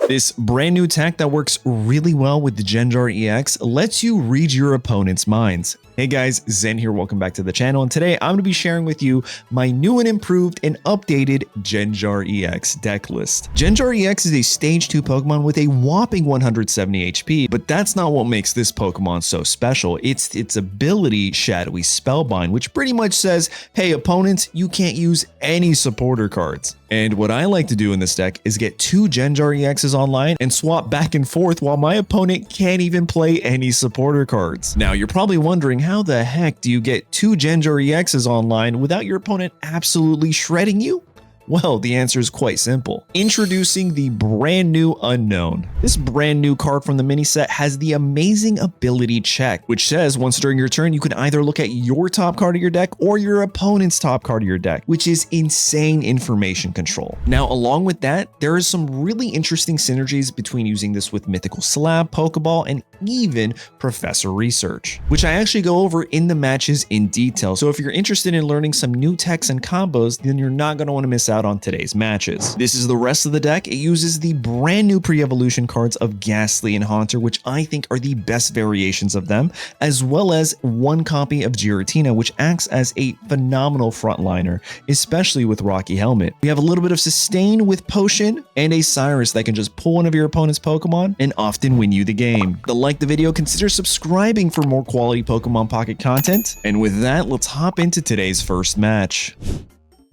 This brand new tech that works really well with the Gengar EX lets you read your opponent's minds. Hey guys, Zen here, welcome back to the channel, and today I'm going to be sharing with you my new and improved and updated Gengar EX deck list. Gengar EX is a stage 2 Pokemon with a whopping 170 HP, but that's not what makes this Pokemon so special. It's its ability, Shadowy Spellbind, which pretty much says, hey opponents, you can't use any supporter cards. And what I like to do in this deck is get 2 Gengar EXs online and swap back and forth while my opponent can't even play any supporter cards. Now you're probably wondering, how the heck do you get 2 Gengar EXs online without your opponent absolutely shredding you? Well, the answer is quite simple. Introducing the brand new Unown. This brand new card from the mini set has the amazing ability check, which says once during your turn, you can either look at your top card of your deck or your opponent's top card of your deck, which is insane information control. Now, along with that, there is some really interesting synergies between using this with Mythical Slab, Pokeball, and even Professor Research, which I actually go over in the matches in detail. So if you're interested in learning some new techs and combos, then you're not going to want to miss out on today's matches. This is the rest of the deck. It uses the brand new pre-evolution cards of Ghastly and Haunter, which I think are the best variations of them, as well as one copy of Giratina, which acts as a phenomenal frontliner, especially with Rocky Helmet. We have a little bit of Sustain with Potion and a Cyrus that can just pull one of your opponent's Pokemon and often win you the game. Like the video, consider subscribing for more quality Pokemon Pocket content. And with that, let's hop into today's first match.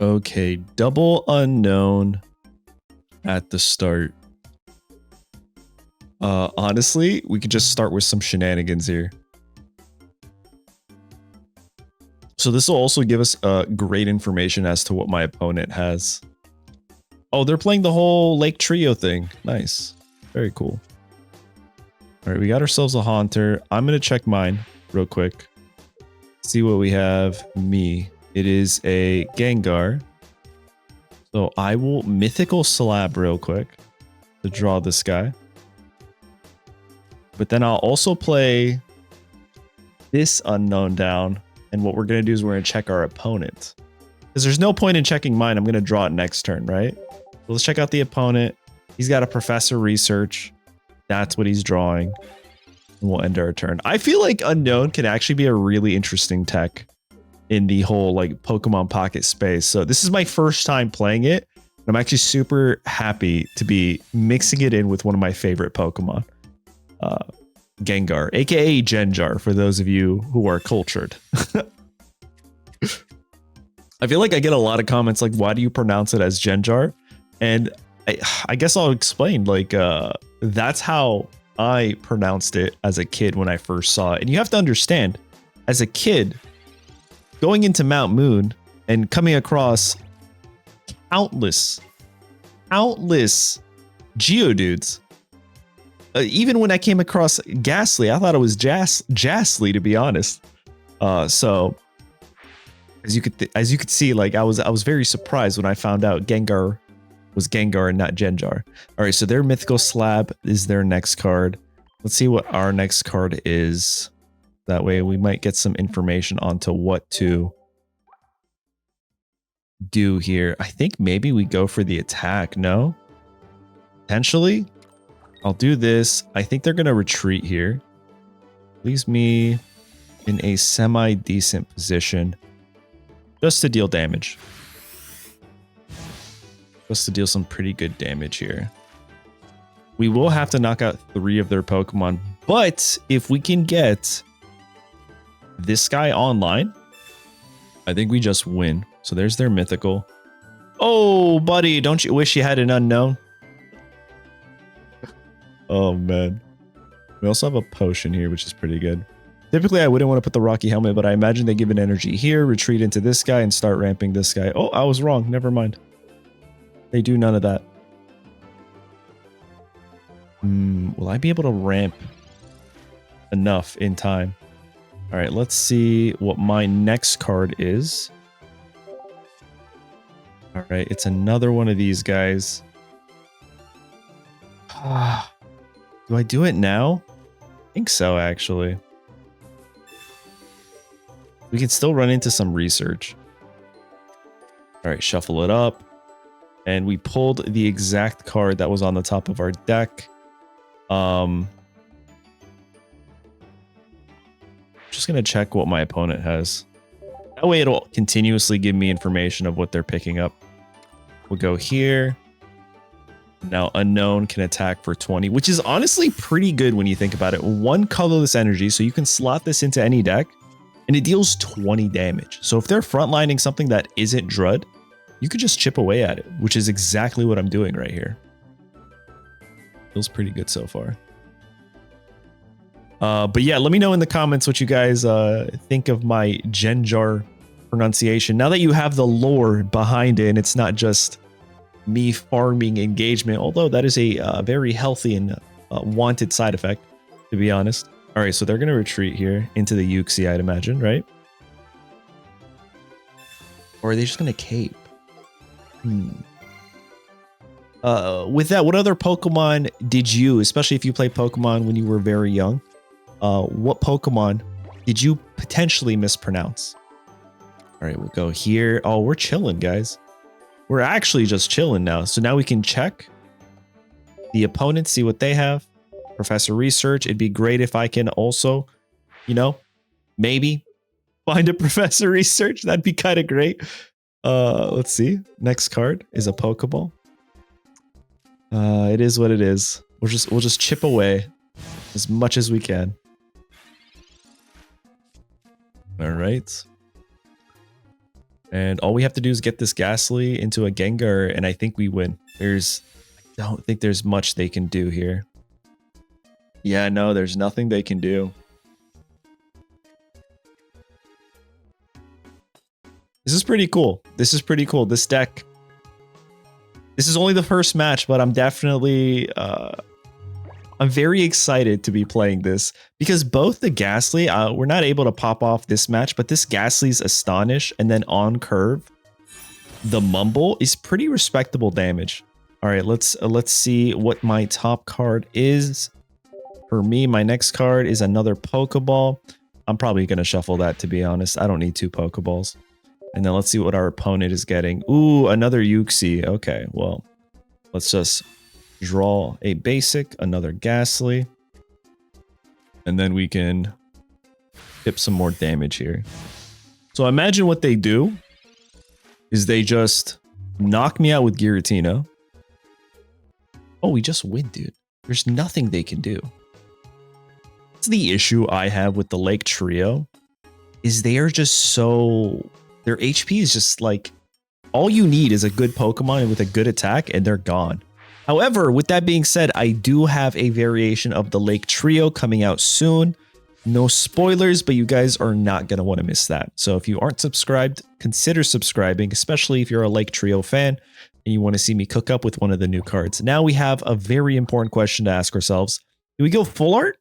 Okay, double Unown at the start. Honestly, we could just start with some shenanigans here. So this will also give us great information as to what my opponent has. Oh, they're playing the whole Lake Trio thing. Nice. Very cool. All right, we got ourselves a Haunter. I'm going to check mine real quick. See what we have. Me. It is a Gengar. So I will Mythical Slab real quick to draw this guy. But then I'll also play this Unown down. And what we're going to do is we're going to check our opponent. Because there's no point in checking mine. I'm going to draw it next turn, right? So let's check out the opponent. He's got a Professor Research. That's what he's drawing. And we'll end our turn. I feel like Unown can actually be a really interesting tech in the whole like Pokemon Pocket space. So this is my first time playing it. And I'm actually super happy to be mixing it in with one of my favorite Pokemon. Gengar, aka Gengar, for those of you who are cultured. I feel like I get a lot of comments like, why do you pronounce it as Gengar? And I guess I'll explain, like, that's how I pronounced it as a kid when I first saw it. And you have to understand, as a kid, going into Mount Moon and coming across countless Geodudes. Even when I came across Ghastly, I thought it was Jastly, to be honest. So as you could see, like I was very surprised when I found out Gengar was Gengar and not Gengar. All right, so their Mythical Slab is their next card. Let's see what our next card is. That way we might get some information onto what to do here. I think maybe we go for the attack, no? Potentially? I'll do this. I think they're going to retreat here. Leaves me in a semi-decent position. Just to deal damage. Just to deal some pretty good damage here. We will have to knock out 3 of their Pokemon. But if we can get this guy online, I think we just win. So there's their Mythical. Oh, buddy, don't you wish you had an Unown? Oh, man. We also have a Potion here, which is pretty good. Typically, I wouldn't want to put the Rocky Helmet, but I imagine they give an energy here, retreat into this guy, and start ramping this guy. Oh, I was wrong. Never mind. They do none of that. Will I be able to ramp enough in time? All right, let's see what my next card is. All right, it's another one of these guys. Do I do it now? I think so, actually. We can still run into some research. All right, shuffle it up. And we pulled the exact card that was on the top of our deck. Just going to check what my opponent has. That way it'll continuously give me information of what they're picking up. We'll go here. Now Unown can attack for 20, which is honestly pretty good when you think about it. One colorless energy, so you can slot this into any deck, and it deals 20 damage. So if they're frontlining something that isn't Drud, you could just chip away at it, which is exactly what I'm doing right here. Feels pretty good so far. But yeah, let me know in the comments what you guys think of my Gengar pronunciation. Now that you have the lore behind it, and it's not just me farming engagement, although that is a very healthy and wanted side effect, to be honest. All right, so they're going to retreat here into the Uxie, I'd imagine, right? Or are they just going to cape? With that, what other Pokemon did you, especially if you played Pokemon when you were very young, what Pokemon did you potentially mispronounce? All right, we'll go here. Oh, we're chilling, guys. We're actually just chilling now. So now we can check the opponents, see what they have. Professor Research. It'd be great if I can also, you know, maybe find a Professor Research. That'd be kind of great. Let's see. Next card is a Pokeball. It is what it is. We'll just chip away as much as we can. All right. And all we have to do is get this Ghastly into a Gengar, and I think we win. I don't think there's much they can do here. Yeah, no, there's nothing they can do. This is pretty cool. This is pretty cool. This deck. This is only the first match, but I'm definitely I'm very excited to be playing this because both the Ghastly, we're not able to pop off this match, but this Ghastly's Astonish and then on curve, the Mumble is pretty respectable damage. All right, let's see what my top card is. For me, my next card is another Pokeball. I'm probably going to shuffle that, to be honest. I don't need 2 Pokeballs. And then let's see what our opponent is getting. Ooh, another Uxie. Okay, well, let's just draw a basic, another Ghastly. And then we can tip some more damage here. So imagine what they do is they just knock me out with Giratina. Oh, we just win, dude. There's nothing they can do. That's the issue I have with the Lake Trio, is they are just so... Their HP is just like... All you need is a good Pokemon with a good attack, and they're gone. However, with that being said, I do have a variation of the Lake Trio coming out soon. No spoilers, but you guys are not going to want to miss that. So if you aren't subscribed, consider subscribing, especially if you're a Lake Trio fan and you want to see me cook up with one of the new cards. Now we have a very important question to ask ourselves. Do we go full art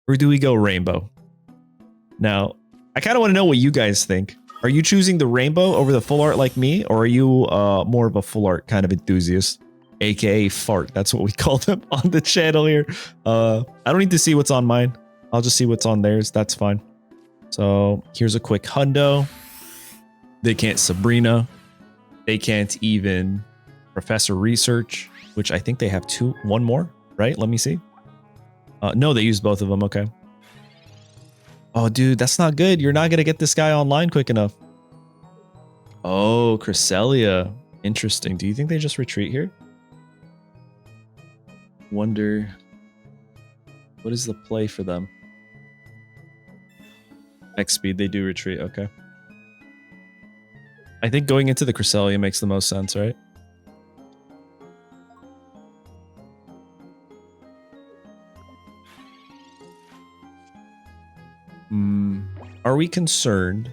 or do we go rainbow? Now, I kind of want to know what you guys think. Are you choosing the rainbow over the full art like me, or are you more of a full art kind of enthusiast? AKA fart. That's what we call them on the channel here. I don't need to see what's on mine. I'll just see what's on theirs. That's fine. So here's a quick hundo. They can't Sabrina. They can't even Professor Research, which I think they have one more, right? Let me see. No, they used both of them. Okay. Oh, dude, that's not good. You're not going to get this guy online quick enough. Oh, Cresselia. Interesting. Do you think they just retreat here? Wonder what is the play for them? X speed, they do retreat. Okay. I think going into the Cresselia makes the most sense, right? Are we concerned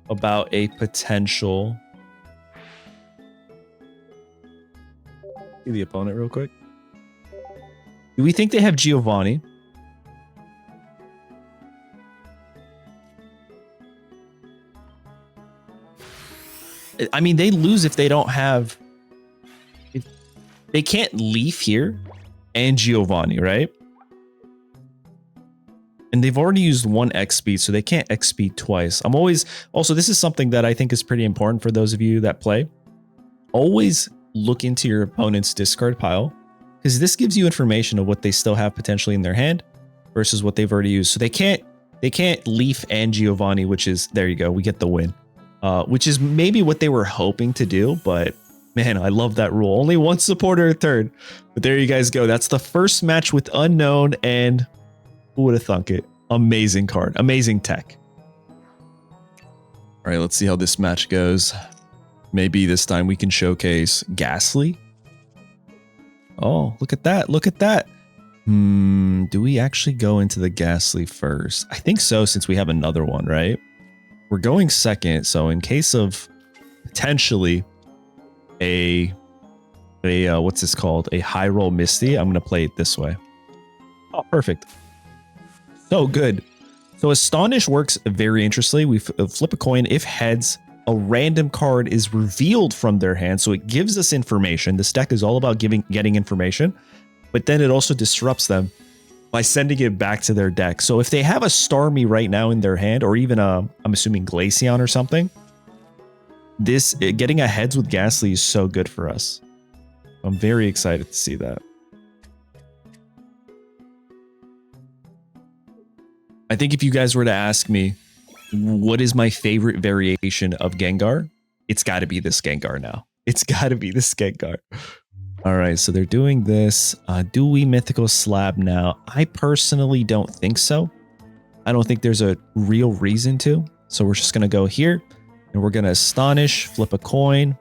about a potential... See the opponent real quick. Do we think they have Giovanni? I mean, they lose if they don't have... If they can't Leaf here and Giovanni, right? And they've already used 1 X speed, so they can't X speed twice. I'm always... Also, this is something that I think is pretty important for those of you that play. always look into your opponent's discard pile, because this gives you information of what they still have potentially in their hand versus what they've already used. So they can't Leaf and Giovanni, which is, there you go, we get the win. Which is maybe what they were hoping to do, but man, I love that rule. Only one supporter a turn. But there you guys go. That's the first match with Unown, and who would have thunk it? Amazing card, amazing tech. All right, let's see how this match goes. Maybe this time we can showcase Ghastly. Oh, look at that. Look at that. Do we actually go into the Ghastly first? I think so, since we have another one, right? We're going second, so in case of potentially a what's this called? A high roll Misty, I'm going to play it this way. Oh, perfect. So good. So Astonish works very interestingly. We flip a coin. If heads, a random card is revealed from their hand, so it gives us information. This deck is all about getting information, but then it also disrupts them by sending it back to their deck. So if they have a Starmie right now in their hand, or even I'm assuming Glaceon or something, this getting a heads with Ghastly is so good for us. I'm very excited to see that. I think if you guys were to ask me, what is my favorite variation of Gengar? It's got to be this Gengar now. It's got to be this Gengar. All right, so they're doing this. Do we Mythical Slab now? I personally don't think so. I don't think there's a real reason to. So we're just going to go here, and we're going to Astonish, flip a coin,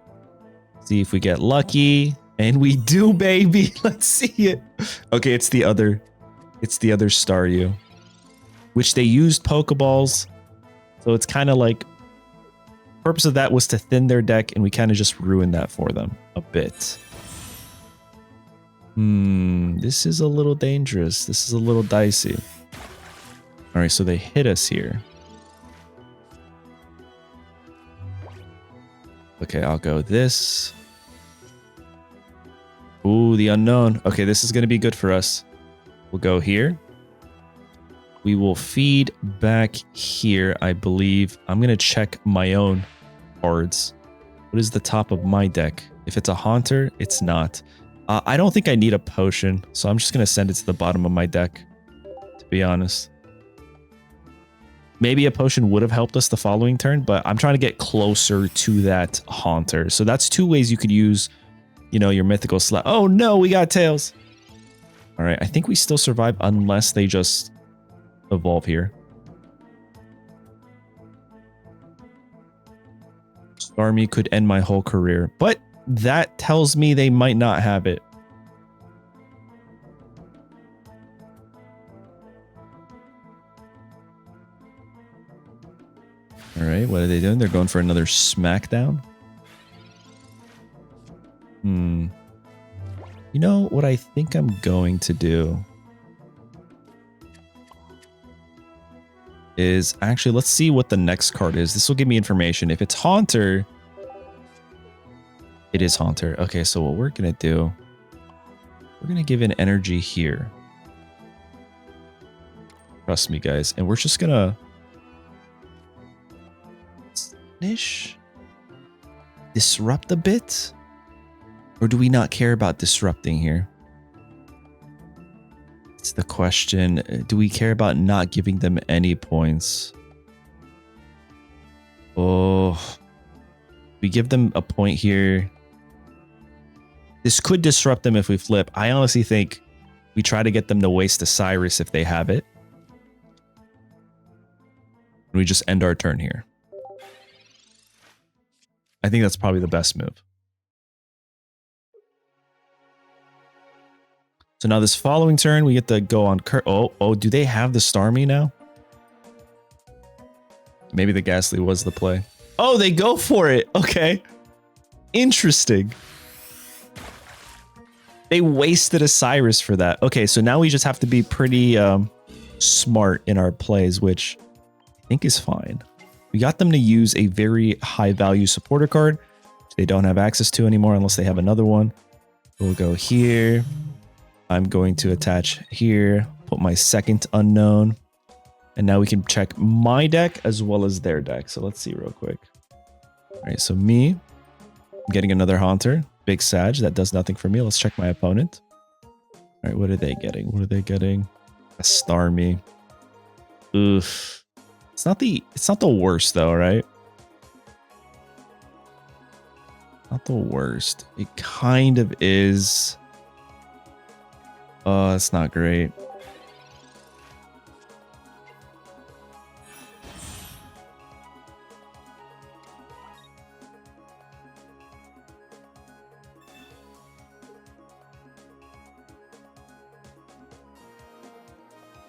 see if we get lucky. And we do, baby. Let's see it. Okay, it's the other Staryu, which they used Pokeballs. So it's kind of like, the purpose of that was to thin their deck, and we kind of just ruined that for them a bit. This is a little dangerous. This is a little dicey. All right, so they hit us here. Okay, I'll go this. Ooh, the Unown. Okay, this is going to be good for us. We'll go here. We will feed back here, I believe. I'm going to check my own cards. What is the top of my deck? If it's a Haunter, it's not. I don't think I need a potion, so I'm just going to send it to the bottom of my deck, to be honest. Maybe a potion would have helped us the following turn, but I'm trying to get closer to that Haunter. So that's two ways you could use, you know, your Mythical Slab. Oh no, we got Tails. All right, I think we still survive unless they just evolve here. Starmie could end my whole career, but that tells me they might not have it. All right, what are they doing? They're going for another Smackdown. You know what I think I'm going to do is actually, let's see what the next card is. This will give me information. If it's Haunter, it is Haunter. Okay, so what we're going to do, we're going to give an energy here. Trust me, guys. And we're just going to disrupt a bit. Or do we not care about disrupting here? It's the question. Do we care about not giving them any points? Oh, we give them a point here. This could disrupt them if we flip. I honestly think we try to get them to waste a Cyrus if they have it. And we just end our turn here. I think that's probably the best move. So now this following turn, we get to go on... Oh, do they have the Starmie now? Maybe the Ghastly was the play. Oh, they go for it. Okay. Interesting. They wasted a Cyrus for that. Okay, so now we just have to be pretty smart in our plays, which I think is fine. We got them to use a very high value supporter card, which they don't have access to anymore unless they have another one. We'll go here. I'm going to attach here, put my second Unown, and now we can check my deck as well as their deck. So let's see real quick. All right, so me, I'm getting another Haunter. Big Sag. That does nothing for me. Let's check my opponent. All right, what are they getting? What are they getting? A Starmie. Oof. It's not the worst though, right? Not the worst. It kind of is. Oh, it's not great.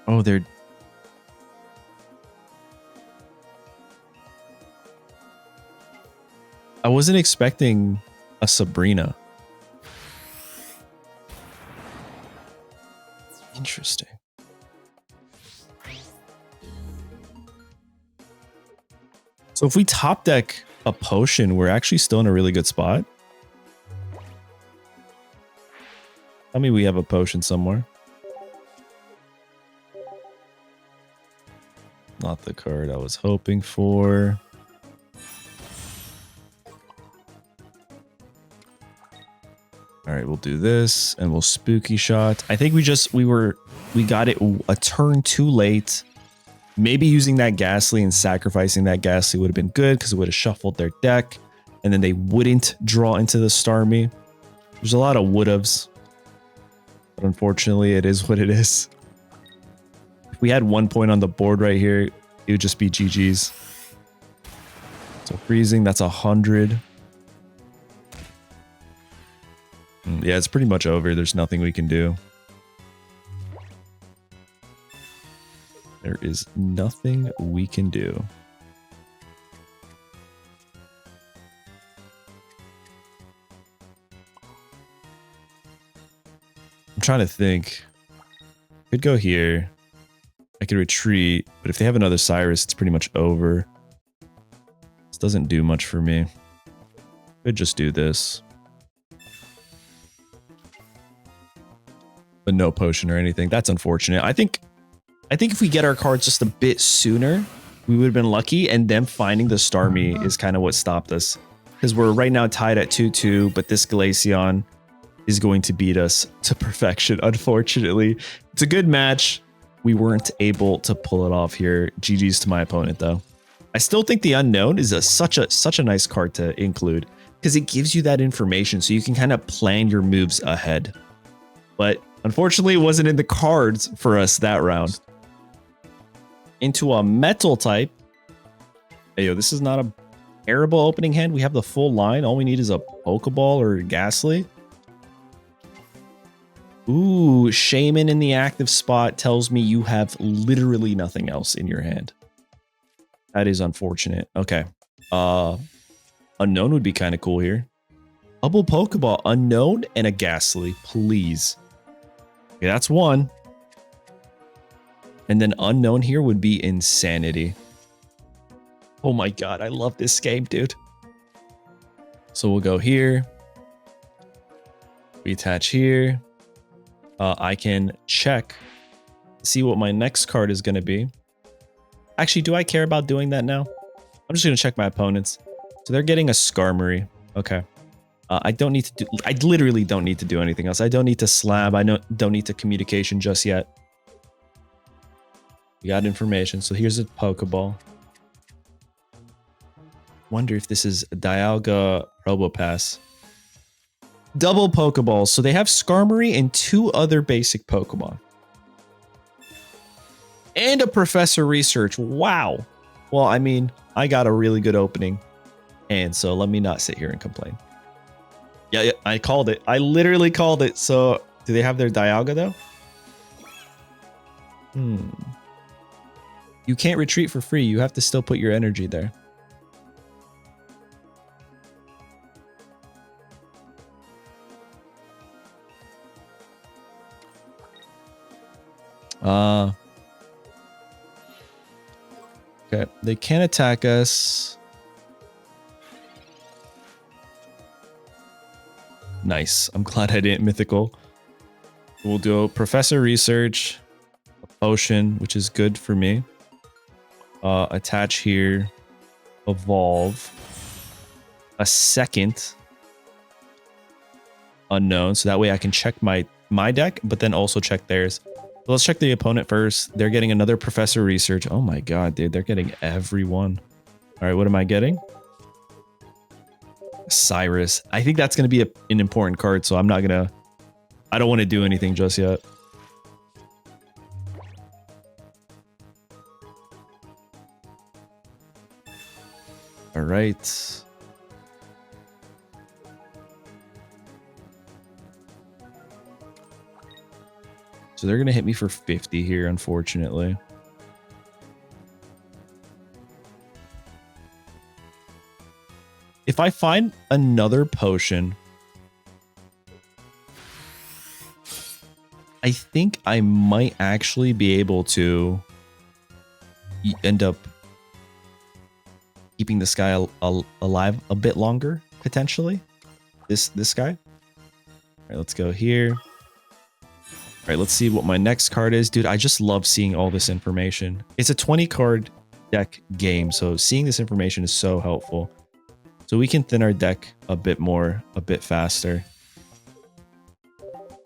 Oh, they're... I wasn't expecting a Sabrina. Interesting. So if we top deck a potion, we're actually still in a really good spot. Tell me we have a potion somewhere. Not the card I was hoping for. All right, we'll do this and we'll spooky shot. I think we got it a turn too late. Maybe using that Ghastly and sacrificing that Ghastly would have been good because it would have shuffled their deck and then they wouldn't draw into the Starmie. There's a lot of would-haves, but unfortunately it is what it is. If we had 1 point on the board right here, it would just be GG's. So freezing, that's 100. Yeah, it's pretty much over. There's nothing we can do. There is nothing we can do. I'm trying to think. Could go here. I could retreat, but if they have another Cyrus, it's pretty much over. This doesn't do much for me. Could just do this. But no potion or anything. That's unfortunate. I think if we get our cards just a bit sooner, we would have been lucky, and them finding the Starmie is kind of what stopped us. Because we're right now tied at 2-2, but this Glaceon is going to beat us to perfection, unfortunately. It's a good match. We weren't able to pull it off here. GG's to my opponent, though. I still think the Unown is such a nice card to include, because it gives you that information so you can kind of plan your moves ahead. But unfortunately, it wasn't in the cards for us that round. Into a metal type. Hey, yo, this is not a terrible opening hand. We have the full line. All we need is a Pokeball or a Ghastly. Ooh, Shaman in the active spot tells me you have literally nothing else in your hand. That is unfortunate. Okay. Unown would be kind of cool here. Double Pokeball, Unown, and a Ghastly, please. Okay, that's one. And then Unown here would be insanity. Oh my god, I love this game, dude. So we'll go here. We attach here. I can check, see what my next card is going to be. Actually, do I care about doing that now? I'm just going to check my opponents. So they're getting a Skarmory. Okay. I don't need to do, I literally don't need to do anything else. I don't need to slab. I don't need to communication just yet. We got information. So here's a Pokeball. Wonder if this is Dialga Probopass. Double Pokeballs. So they have Skarmory and 2 other basic Pokemon. And a Professor Research. Wow. Well, I mean, I got a really good opening. And so let me not sit here and complain. Yeah, I called it. I literally called it. So do they have their Dialga though? You can't retreat for free. You have to still put your energy there. Okay, they can attack us. Nice. I'm glad I didn't mythical. We'll do a Professor Research, a potion, which is good for me. Attach here, evolve, a second, Unown, so that way I can check my deck, but then also check theirs. So let's check the opponent first. They're getting another Professor Research. Oh my god, dude, they're getting everyone. All right, what am I getting? Cyrus. I think that's going to be an important card, so I'm not going to... I don't want to do anything just yet. All right. So they're going to hit me for 50 here, unfortunately. If I find another potion, I think I might actually be able to end up keeping this guy alive a bit longer, potentially. This guy. All right, let's go here. All right, let's see what my next card is. Dude, I just love seeing all this information. It's a 20 card deck game, so seeing this information is so helpful. So we can thin our deck a bit more, a bit faster.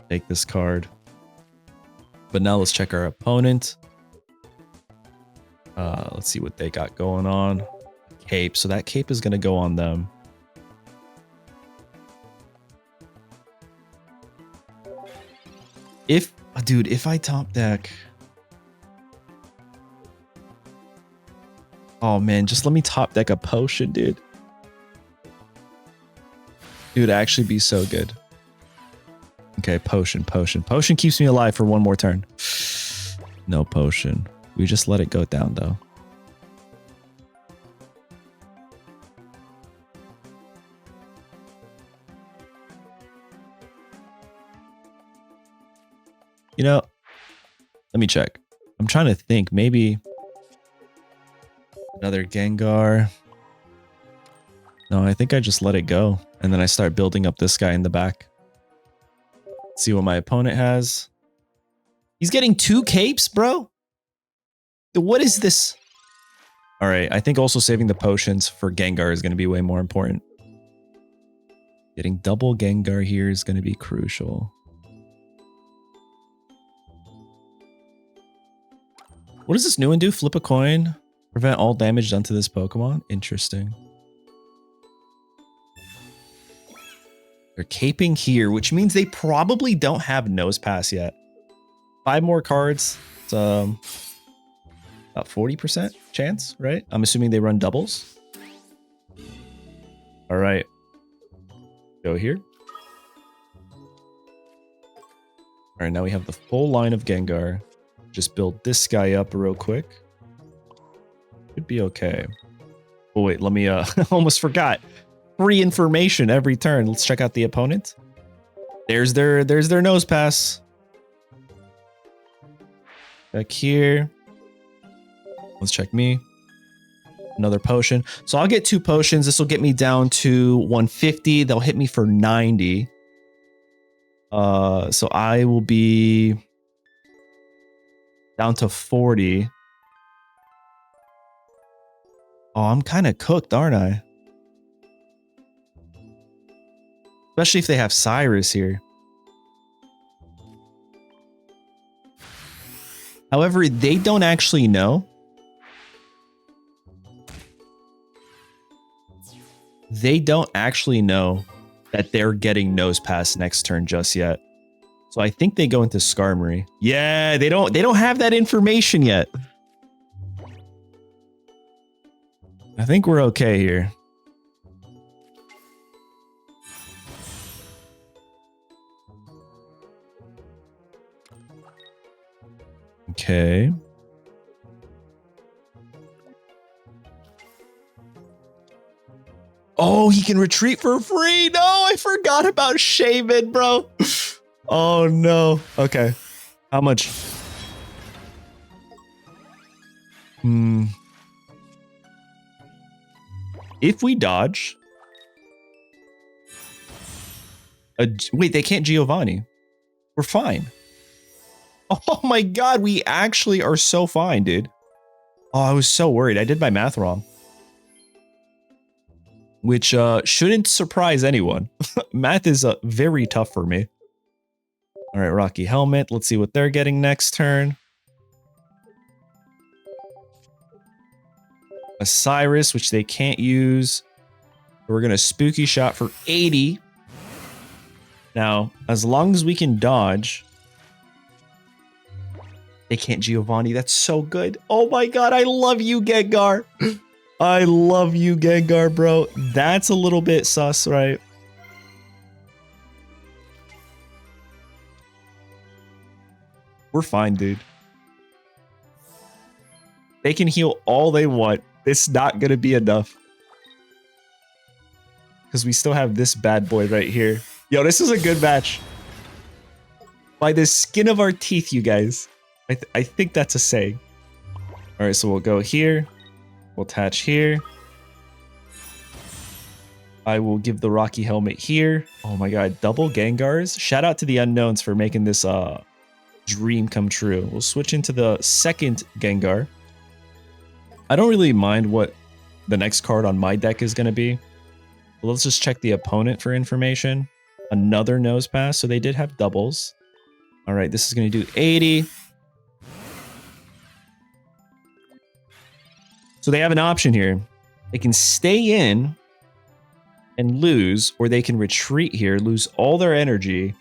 Take this card. But now let's check our opponent. Let's see what they got going on. Cape, so that cape is going to go on them. If I top deck... Oh man, just let me top deck a potion, dude. It would actually be so good. Okay, potion. Potion keeps me alive for one more turn. No potion. We just let it go down, though. You know, let me check. I'm trying to think. Maybe another Gengar. No, I think I just let it go. And then I start building up this guy in the back. Let's see what my opponent has. He's getting 2 capes, bro. What is this? All right, I think also saving the potions for Gengar is going to be way more important. Getting double Gengar here is going to be crucial. What does this new one do? Flip a coin. Prevent all damage done to this Pokemon. Interesting. They're caping here, which means they probably don't have Nose Pass yet. 5 more cards. It's about 40% chance, right? I'm assuming they run doubles. All right. Go here. All right, now we have the full line of Gengar. Just build this guy up real quick. Should be okay. Oh wait, let me almost forgot. Free information every turn. Let's check out the opponent. There's their Nose Pass. Back here. Let's check me. Another potion. So I'll get 2 potions. This will get me down to 150. They'll hit me for 90. So I will be down to 40. Oh, I'm kind of cooked, aren't I? Especially if they have Cyrus here. However, they don't actually know. They don't actually know that they're getting Nose Pass next turn just yet. So I think they go into Skarmory. Yeah, they don't have that information yet. I think we're okay here. Okay. Oh, he can retreat for free. No, I forgot about Shaman, bro. Oh, no. Okay. How much? If we dodge... wait, they can't Giovanni. We're fine. Oh my god, we actually are so fine, dude. Oh, I was so worried. I did my math wrong. which shouldn't surprise anyone. Math is very tough for me. All right, Rocky Helmet. Let's see what they're getting next turn. A Cyrus, which they can't use. We're going to Spooky Shot for 80. Now, as long as we can dodge... They can't Giovanni. That's so good. Oh my god, I love you, Gengar. I love you, Gengar, bro. That's a little bit sus, right? We're fine, dude. They can heal all they want. It's not going to be enough. Because we still have this bad boy right here. Yo, this is a good match. By the skin of our teeth, you guys. I think that's a saying. All right, so we'll go here. We'll attach here. I will give the Rocky Helmet here. Oh my god, double Gengars. Shout out to the Unknowns for making this dream come true. We'll switch into the second Gengar. I don't really mind what the next card on my deck is going to be. But let's just check the opponent for information. Another Nose Pass, so they did have doubles. All right, this is going to do 80. So they have an option here. They can stay in and lose, or they can retreat here, lose all their energy,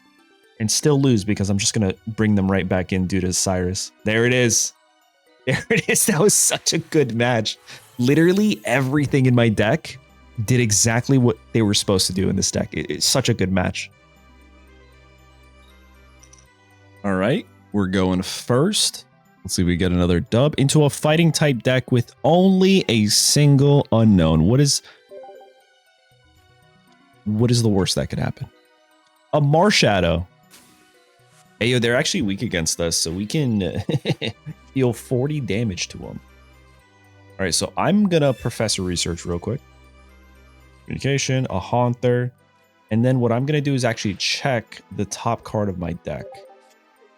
and still lose because I'm just going to bring them right back in due to Cyrus. There it is. There it is. That was such a good match. Literally everything in my deck did exactly what they were supposed to do in this deck. It's such a good match. All right, we're going first. Let's see if we get another dub into a fighting type deck with only a single unknown. What is the worst that could happen? A Marshadow. Hey, yo, they're actually weak against us, so we can deal 40 damage to them. All right, so I'm going to Professor Research real quick. Communication, a Haunter. And then what I'm going to do is actually check the top card of my deck.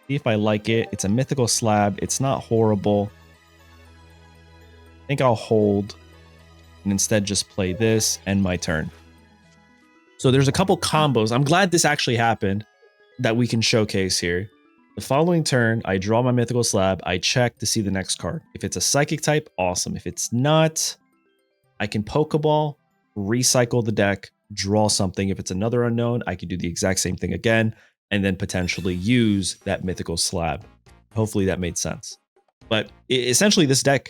See if I like it. It's a Mythical Slab. It's not horrible. I think I'll hold and instead just play this and my turn. So there's a couple combos. I'm glad this actually happened that we can showcase here. The following turn, I draw my Mythical Slab. I check to see the next card. If it's a Psychic type, awesome. If it's not, I can Pokeball, recycle the deck, draw something. If it's another unknown, I can do the exact same thing again, and then potentially use that Mythical Slab. Hopefully that made sense. But essentially this deck,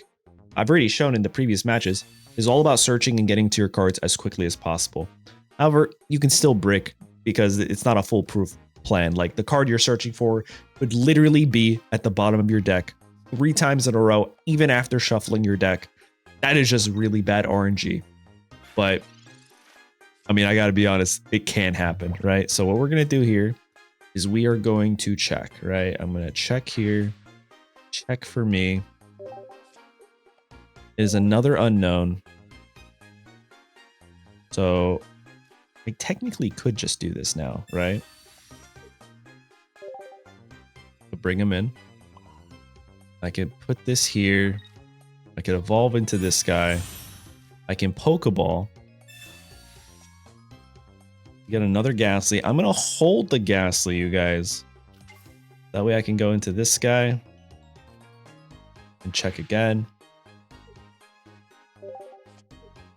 I've already shown in the previous matches, is all about searching and getting to your cards as quickly as possible. However, you can still brick because it's not a foolproof plan. Like the card you're searching for would literally be at the bottom of your deck 3 times in a row, even after shuffling your deck. That is just really bad RNG. But I mean, I gotta be honest, it can happen, right? So what we're gonna do here is we are going to check, right? I'm going to check here. Check for me. Is another unknown. So I technically could just do this now, right? So bring him in. I could put this here. I could evolve into this guy. I can Pokeball. Get another Ghastly. I'm going to hold the Ghastly, you guys. That way I can go into this guy. And check again.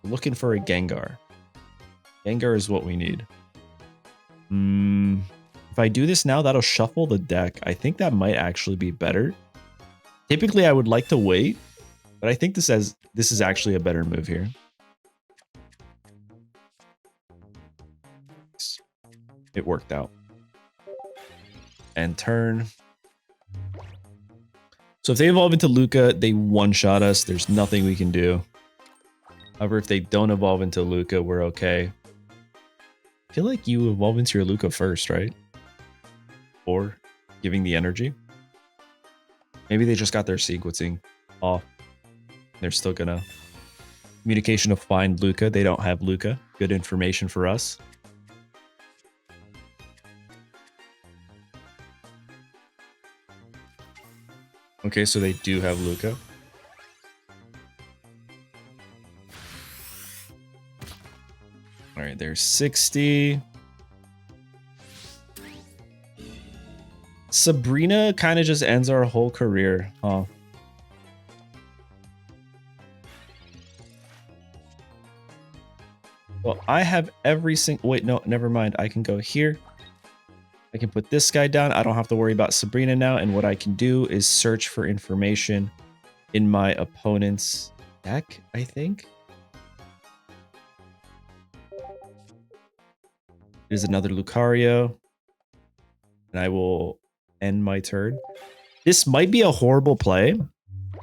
Looking for a Gengar. Gengar is what we need. If I do this now, that'll shuffle the deck. I think that might actually be better. Typically, I would like to wait. But I think this is actually a better move here. It worked out. And turn. So if they evolve into Luca, they one-shot us. There's nothing we can do. However, if they don't evolve into Luca, we're okay. I feel like you evolve into your Luca first, right? Or giving the energy. Maybe they just got their sequencing off. They're still gonna... Communication to find Luca. They don't have Luca. Good information for us. Okay, so they do have Luca. right, there's 60. Sabrina kind of just ends our whole career, huh? Well, I have every single... Wait, no, never mind. I can go here. I can put this guy down. I don't have to worry about Sabrina now. And what I can do is search for information in my opponent's deck, I think. There's another Lucario. And I will end my turn. This might be a horrible play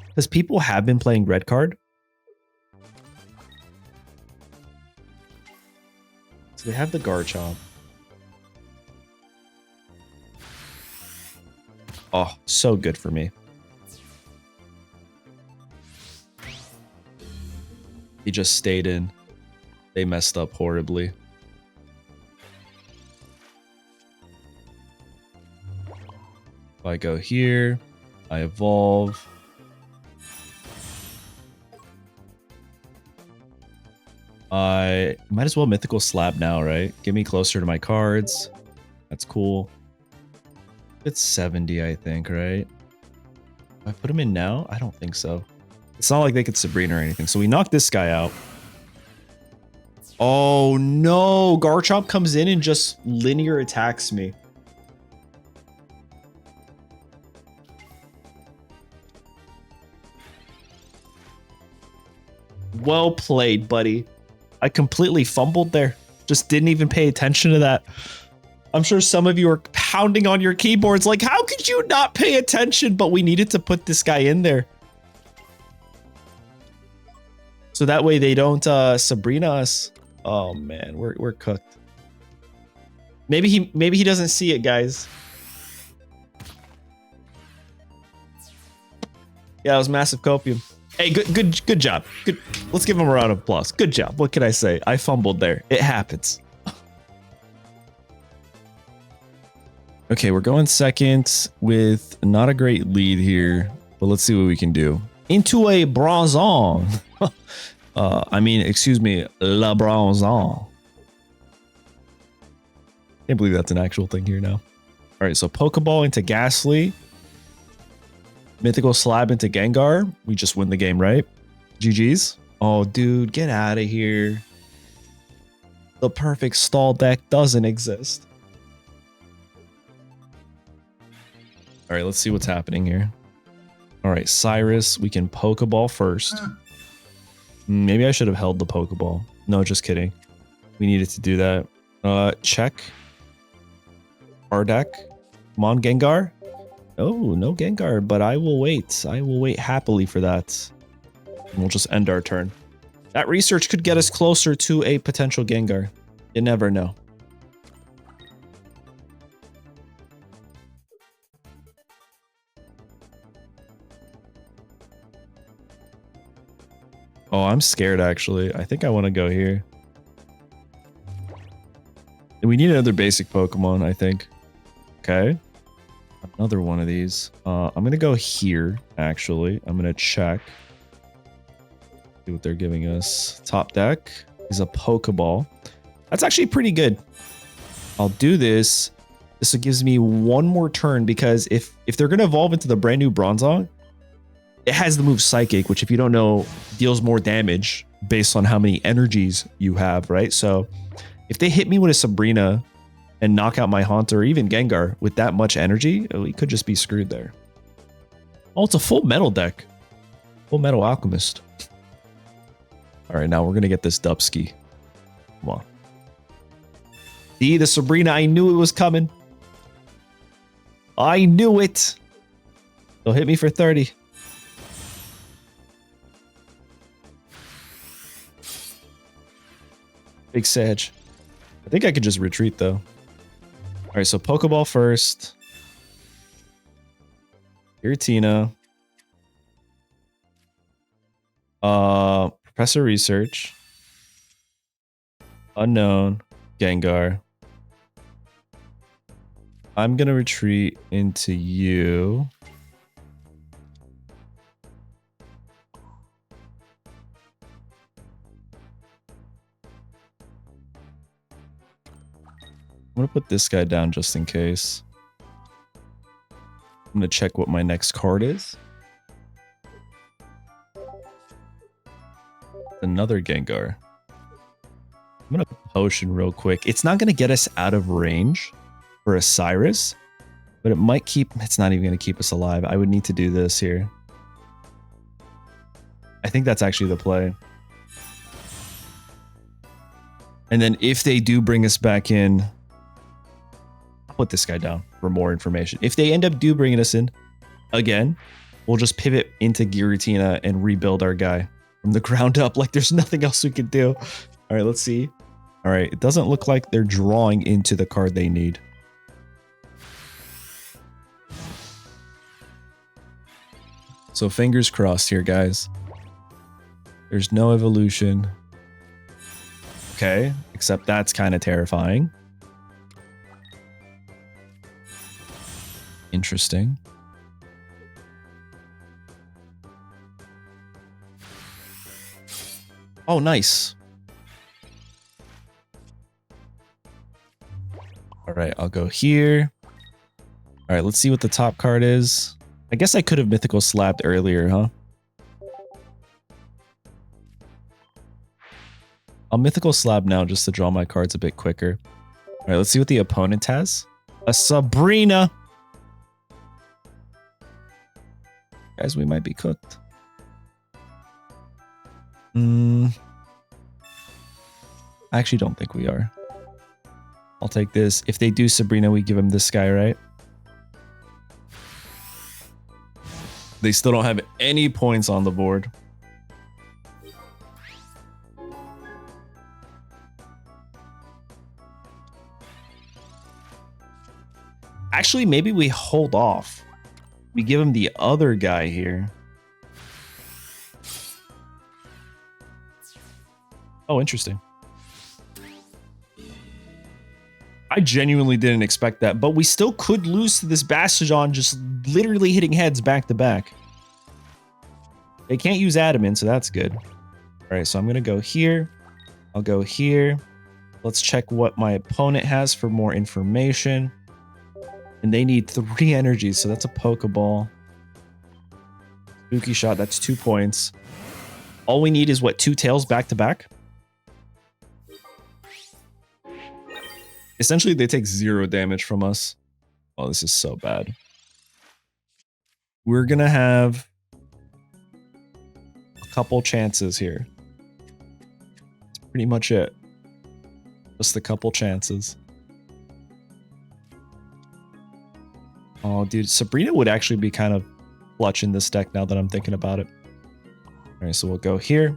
because people have been playing red card. So they have the Garchomp. Oh, so good for me. He just stayed in. They messed up horribly. If I go here, I evolve. I might as well Mythical Slab now, right? Get me closer to my cards. That's cool. It's 70, I think, right? If I put him in now? I don't think so. It's not like they could Sabrina or anything. So we knock this guy out. Oh no! Garchomp comes in and just linear attacks me. Well played, buddy. I completely fumbled there. Just didn't even pay attention to that. I'm sure some of you are pounding on your keyboards like, how could you not pay attention? But we needed to put this guy in there. So that way they don't Sabrina us. Oh man, we're cooked. Maybe he doesn't see it, guys. Yeah, it was massive copium. Hey, good job. Good. Let's give him a round of applause. Good job. What can I say? I fumbled there. It happens. Okay, we're going second with not a great lead here, but let's see what we can do. Into a Bronzong. I mean, excuse me, La Bronzong. Can't believe that's an actual thing here now. All right, so Pokeball into Ghastly. Mythical Slab into Gengar. We just win the game, right? GG's. Oh, dude, get out of here. The perfect stall deck doesn't exist. All right, let's see what's happening here. All right, Cyrus, we can Pokeball first. Maybe I should have held the Pokeball. No, just kidding. We needed to do that. Check. Our deck. Come on, Gengar. Oh, no Gengar, but I will wait. I will wait happily for that. And we'll just end our turn. That research could get us closer to a potential Gengar. You never know. Oh, I'm scared, actually. I think I want to go here. And we need another basic Pokemon, I think. Okay. Another one of these. I'm going to go here, actually. I'm going to check. See what they're giving us. Top deck is a Pokeball. That's actually pretty good. I'll do this. This gives me one more turn because if they're going to evolve into the brand new Bronzong, it has the move Psychic, which if you don't know, deals more damage based on how many energies you have, right? So if they hit me with a Sabrina and knock out my Haunter or even Gengar with that much energy, we could just be screwed there. Oh, it's a full metal deck. Full Metal Alchemist. All right, now we're going to get this Dubsky. Come on. See, the Sabrina, I knew it was coming. I knew it. They'll hit me for 30. Big Sage. I think I could just retreat, though. All right, so Pokeball first. Giratina. Professor Research. Unown. Gengar. I'm going to retreat into you. put this guy down just in case. I'm gonna check what my next card is. Another Gengar. I'm gonna potion real quick. It's not gonna get us out of range for a Cyrus, but it might keep, it's not even gonna keep us alive. I would need to do this here. I think that's actually the play. And then if they do bring us back in, I'll put this guy down for more information. If they end up bringing us in again, we'll just pivot into Giratina and rebuild our guy from the ground up. Like there's nothing else we could do. All right, let's see. All right, it doesn't look like they're drawing into the card they need. So fingers crossed here, guys. There's no evolution. Okay, except that's kind of terrifying. Interesting. Oh, nice. All right, I'll go here. All right, let's see what the top card is. I guess I could have mythical slapped earlier, huh? I'll mythical slab now just to draw my cards a bit quicker. All right, let's see what the opponent has. A Sabrina. Guys, we might be cooked. I actually don't think we are. I'll take this. If they do Sabrina, we give him this guy, right? They still don't have any points on the board. Actually, maybe we hold off. We give him the other guy here. Oh, interesting. I genuinely didn't expect that, but we still could lose to this Bastiodon just literally hitting heads back to back. They can't use Adamant, so that's good. All right, so I'm going to go here. I'll go here. Let's check what my opponent has for more information. And they need 3 energies, so that's a Pokeball. Spooky Shot, that's 2 points. All we need is, what, 2 tails back to back? Essentially, they take 0 damage from us. Oh, this is so bad. We're going to have a couple chances here. That's pretty much it. Just a couple chances. Oh, dude, Sabrina would actually be kind of clutch in this deck now that I'm thinking about it. All right, so we'll go here.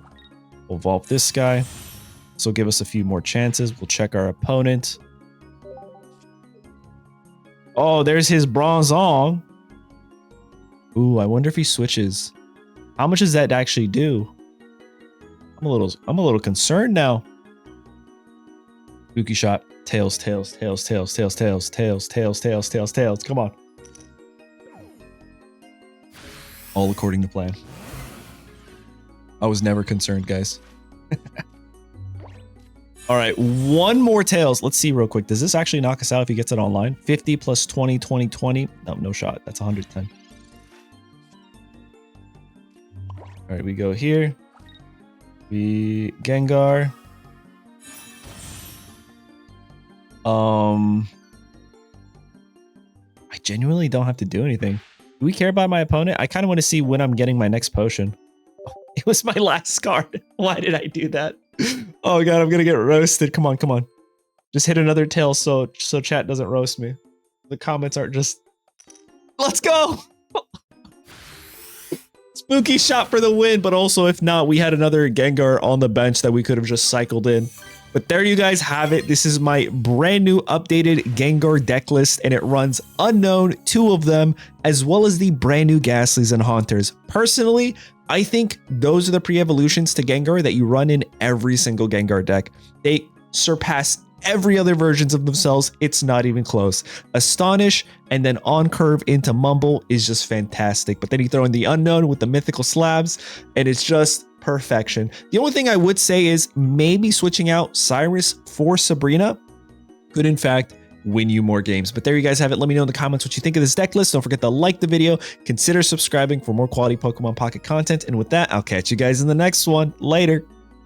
We'll evolve this guy. This will give us a few more chances. We'll check our opponent. Oh, there's his Bronzong. Ooh, I wonder if he switches. How much does that actually do? I'm a little concerned now. Spooky Shot. Tails, tails, tails, tails, tails, tails, tails, tails, tails, tails, tails. Come on. All according to plan. I was never concerned, guys. All right, 1 more tails. Let's see real quick. Does this actually knock us out if he gets it online? 50 plus 20, 20, 20. No, no shot. That's 110. All right, we go here. We Gengar. I genuinely don't have to do anything. Do we care about my opponent? I kind of want to see when I'm getting my next potion. It was my last card. Why did I do that? Oh god, I'm gonna get roasted. Come on, come on. Just hit another tail so chat doesn't roast me. The comments aren't just... Let's go! Spooky Shot for the win, but also if not, we had another Gengar on the bench that we could have just cycled in. But there you guys have it. This is my brand new updated Gengar deck list, and it runs Unown, 2 of them, as well as the brand new Ghastlies and Haunters. Personally, I think those are the pre-evolutions to Gengar that you run in every single Gengar deck. They surpass every other versions of themselves. It's not even close. Astonish and then on curve into Mumble is just fantastic. But then you throw in the Unown with the mythical slabs, and it's just perfection. The only thing I would say is maybe switching out Cyrus for Sabrina could in fact win you more games. But there you guys have it. Let me know in the comments what you think of this deck list. Don't forget to like the video, consider subscribing for more quality Pokemon Pocket content. And with that, I'll catch you guys in the next one. Later.